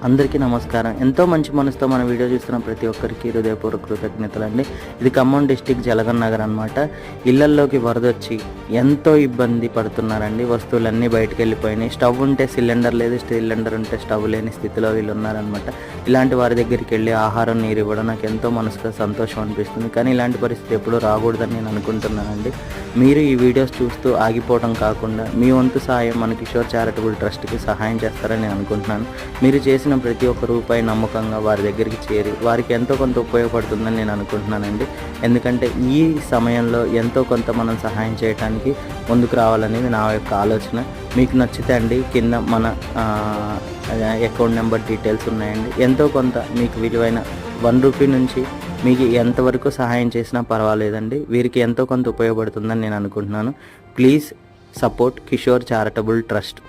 అందరికీ నమస్కారం. ఎంతో మంచి మనసుతో మన వీడియో చూస్తున్న ప్రతి ఒక్కరికి హృదయపూర్వక కృతజ్ఞతలండి. ఇది ఖమ్మం డిస్టిక్ జలగన్ నగర్ అనమాట. ఇళ్లల్లోకి వరదొచ్చి ఎంతో ఇబ్బంది పడుతున్నారండి. వస్తువులన్నీ బయటకు వెళ్ళిపోయినాయి. స్టవ్ ఉంటే సిలిండర్ లేదు, సిలిండర్ ఉంటే స్టవ్ లేని స్థితిలో వీళ్ళు ఉన్నారనమాట. ఇలాంటి వారి దగ్గరికి వెళ్ళి ఆహారం, నీరు ఇవ్వడం నాకు ఎంతో మనసుకు సంతోషం అనిపిస్తుంది. కానీ ఇలాంటి పరిస్థితి ఎప్పుడూ రాకూడదని నేను అనుకుంటున్నానండి. మీరు ఈ వీడియోస్ చూస్తూ ఆగిపోవడం కాకుండా మీ వంతు సహాయం మన కిషోర్ చారిటబుల్ ట్రస్ట్కి సహాయం చేస్తారని నేను అనుకుంటున్నాను. మీరు చేసిన ప్రతి ఒక్క రూపాయి నమ్మకంగా వారి దగ్గరికి చేరి వారికి ఎంతో కొంత ఉపయోగపడుతుందని నేను అనుకుంటున్నానండి. ఎందుకంటే ఈ సమయంలో ఎంతో కొంత మనం సహాయం చేయడానికి ముందుకు రావాలనేది నా యొక్క ఆలోచన. మీకు నచ్చితే అండి కింద మన అకౌంట్ నెంబర్ డీటెయిల్స్ ఉన్నాయండి. ఎంతో కొంత మీకు విలువైన ₹1 నుంచి మీకు ఎంతవరకు సహాయం చేసినా పర్వాలేదండి. వీరికి ఎంతో కొంత ఉపయోగపడుతుందని నేను అనుకుంటున్నాను. Please support Kishore charitable trust.